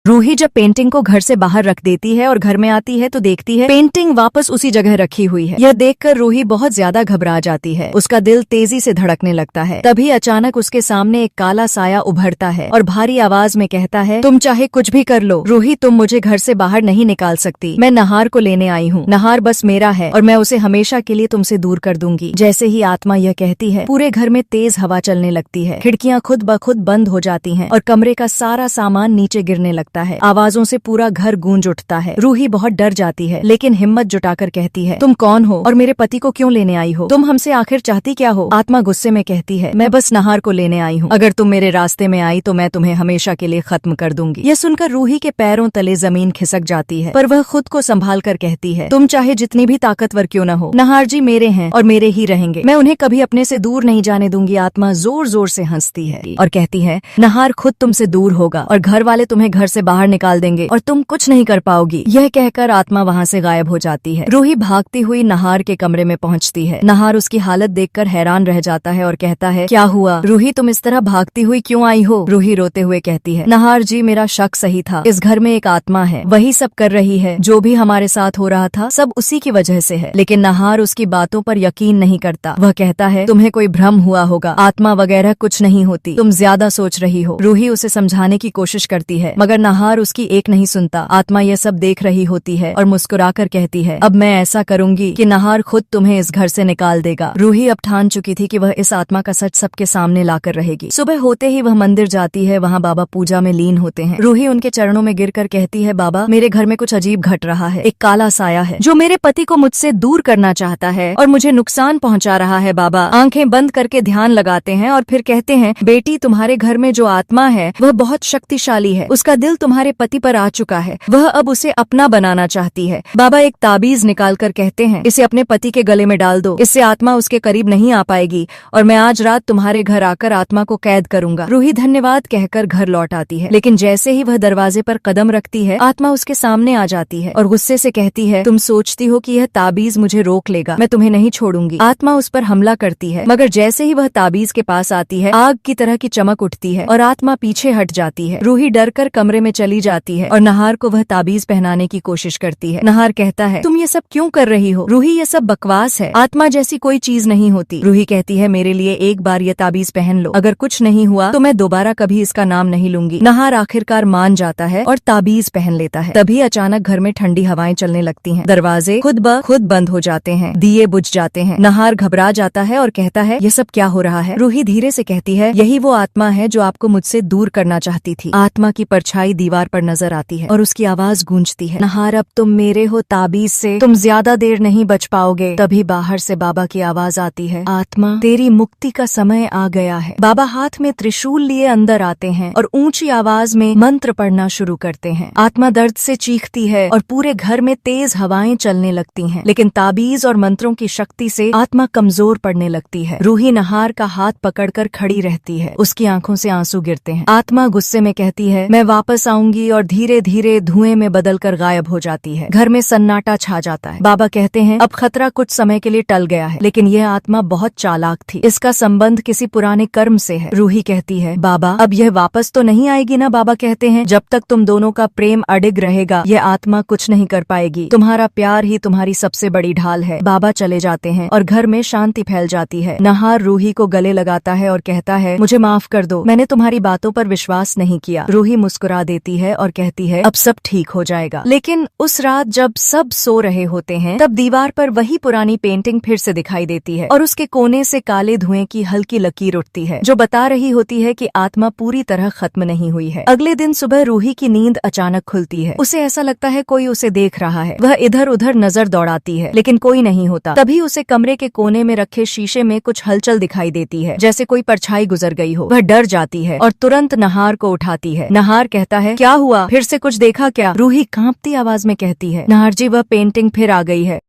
रूही जब पेंटिंग को घर से बाहर रख देती है और घर में आती है तो देखती है पेंटिंग वापस उसी जगह रखी हुई है। यह देखकर रूही बहुत ज्यादा घबरा जाती है। उसका दिल तेजी से धड़कने लगता है। तभी अचानक उसके सामने एक काला साया उभरता है और भारी आवाज में कहता है, तुम चाहे कुछ भी कर लो रूही, तुम मुझे घर से बाहर नहीं निकाल सकती। मैं नहार को लेने आई हूँ। नहार बस मेरा है और मैं उसे हमेशा के लिए तुमसे दूर कर दूंगी। जैसे ही आत्मा यह कहती है, पूरे घर में तेज हवा चलने लगती है। खिड़कियाँ खुद ब खुद बंद हो जाती हैं और कमरे का सारा सामान नीचे गिरने लगता है। आवाजों से पूरा घर गूंज उठता है। रूही बहुत डर जाती है, लेकिन हिम्मत जुटाकर कहती है, तुम कौन हो और मेरे पति को क्यों लेने आई हो? तुम हमसे आखिर चाहती क्या हो? आत्मा गुस्से में कहती है, मैं बस नहार को लेने आई हूँ। अगर तुम मेरे रास्ते में आई तो मैं तुम्हें हमेशा के लिए खत्म कर दूंगी। यह सुनकर रूही के पैरों तले जमीन खिसक जाती है, पर वह खुद को संभाल कर कहती है, तुम चाहे जितनी भी ताकतवर क्यों न हो, नहार जी मेरे हैं और मेरे ही रहेंगे। मैं उन्हें कभी अपने से दूर नहीं जाने दूंगी। आत्मा जोर जोर से हंसती है और कहती है, नहार खुद तुमसे दूर होगा और घर वाले तुम्हें घर से बाहर निकाल देंगे और तुम कुछ नहीं कर पाओगी। यह कहकर आत्मा वहाँ से गायब हो जाती है। रूही भागती हुई नहार के कमरे में पहुँचती है। नहार उसकी हालत देखकर हैरान रह जाता है और कहता है, क्या हुआ रूही, तुम इस तरह भागती हुई क्यों आई हो? रूही रोते हुए कहती है, नहार जी मेरा शक सही था। इस घर में एक आत्मा है, वही सब कर रही है। जो भी हमारे साथ हो रहा था सब उसी की वजह से है। लेकिन नहार उसकी बातों पर यकीन नहीं करता। वह कहता है, तुम्हें कोई भ्रम हुआ होगा, आत्मा वगैरह कुछ नहीं होती, तुम ज्यादा सोच रही हो। रूही उसे समझाने की कोशिश करती है, मगर नहार उसकी एक नहीं सुनता। आत्मा यह सब देख रही होती है और मुस्कुराकर कहती है, अब मैं ऐसा करूंगी कि नहार खुद तुम्हें इस घर से निकाल देगा। रूही अब ठान चुकी थी कि वह इस आत्मा का सच सबके सामने लाकर रहेगी। सुबह होते ही वह मंदिर जाती है। वहाँ बाबा पूजा में लीन होते हैं। रूही उनके चरणों में गिरकर कहती है, बाबा मेरे घर में कुछ अजीब घट रहा है। एक काला साया है जो मेरे पति को मुझसे दूर करना चाहता है और मुझे नुकसान पहुँचा रहा है। बाबा आंखें बंद करके ध्यान लगाते हैं और फिर कहते हैं, बेटी तुम्हारे घर में जो आत्मा है वह बहुत शक्तिशाली है। उसका दिल तुम्हारे पति पर आ चुका है। वह अब उसे अपना बनाना चाहती है। बाबा एक ताबीज निकाल कर कहते हैं, इसे अपने पति के गले में डाल दो। इससे आत्मा उसके करीब नहीं आ पाएगी और मैं आज रात तुम्हारे घर आकर आत्मा को कैद करूंगा। रूही धन्यवाद कहकर घर लौट आती है, लेकिन जैसे ही वह दरवाजे पर कदम रखती है, आत्मा उसके सामने आ जाती है और गुस्से से कहती है, तुम सोचती हो कि यह ताबीज मुझे रोक लेगा, मैं तुम्हें नहीं छोड़ूंगी। आत्मा उस पर हमला करती है, मगर जैसे ही वह ताबीज के पास आती है, आग की तरह की चमक उठती है और आत्मा पीछे हट जाती है। रूही डरकर कमरे में चली जाती है और नहार को वह ताबीज पहनाने की कोशिश करती है। नहार कहता है, तुम ये सब क्यों कर रही हो? रूही ये सब बकवास है, आत्मा जैसी कोई चीज नहीं होती। रूही कहती है, मेरे लिए एक बार ये ताबीज पहन लो, अगर कुछ नहीं हुआ तो मैं दोबारा कभी इसका नाम नहीं लूंगी। नहार आखिरकार मान जाता है और ताबीज पहन लेता है। तभी अचानक घर में ठंडी हवाएं चलने लगती हैं। दरवाजे खुद ब खुद बंद हो जाते हैं। दिए बुझ जाते हैं। नहार घबरा जाता है और कहता है, ये सब क्या हो रहा है? रूही धीरे से कहती है, यही वो आत्मा है जो आपको मुझसे दूर करना चाहती थी। आत्मा की परछाई दीवार पर नजर आती है और उसकी आवाज गूंजती है, नहार अब तुम मेरे हो, ताबीज से तुम ज्यादा देर नहीं बच पाओगे। तभी बाहर से बाबा की आवाज आती है, आत्मा तेरी मुक्ति का समय आ गया है। बाबा हाथ में त्रिशूल लिए अंदर आते हैं और ऊंची आवाज में मंत्र पढ़ना शुरू करते हैं। आत्मा दर्द से चीखती है और पूरे घर में तेज हवाएं चलने लगती हैं, लेकिन ताबीज और मंत्रों की शक्ति से आत्मा कमजोर पड़ने लगती है। रूही नहार का हाथ पकड़कर खड़ी रहती है। उसकी आंखों से आंसू गिरते हैं। आत्मा गुस्से में कहती है, मैं वापस आऊंगी, और धीरे धीरे धुएं में बदलकर गायब हो जाती है। घर में सन्नाटा छा जाता है। बाबा कहते हैं, अब खतरा कुछ समय के लिए टल गया है, लेकिन यह आत्मा बहुत चालाक थी। इसका संबंध किसी पुराने कर्म से है। रूही कहती है, बाबा अब यह वापस तो नहीं आएगी ना? बाबा कहते हैं, जब तक तुम दोनों का प्रेम अडिग रहेगा यह आत्मा कुछ नहीं कर पाएगी। तुम्हारा प्यार ही तुम्हारी सबसे बड़ी ढाल है। बाबा चले जाते हैं और घर में शांति फैल जाती है। नहार रूही को गले लगाता है और कहता है, मुझे माफ कर दो, मैंने तुम्हारी बातों पर विश्वास नहीं किया। रूही मुस्कुरा देती है और कहती है, अब सब ठीक हो जाएगा। लेकिन उस रात जब सब सो रहे होते हैं, तब दीवार पर वही पुरानी पेंटिंग फिर से दिखाई देती है और उसके कोने से काले धुएं की हल्की लकीर उठती है, जो बता रही होती है कि आत्मा पूरी तरह खत्म नहीं हुई है। अगले दिन सुबह रूही की नींद अचानक खुलती है। उसे ऐसा लगता है कोई उसे देख रहा है। वह इधर उधर नजर दौड़ाती है, लेकिन कोई नहीं होता। तभी उसे कमरे के कोने में रखे शीशे में कुछ हलचल दिखाई देती है, जैसे कोई परछाई गुजर गई हो। वह डर जाती है और तुरंत नहार को उठाती है। नहार कहता है, क्या हुआ, फिर से कुछ देखा क्या? रूही कांपती आवाज में कहती है, नहार जी वह पेंटिंग फिर आ गई है।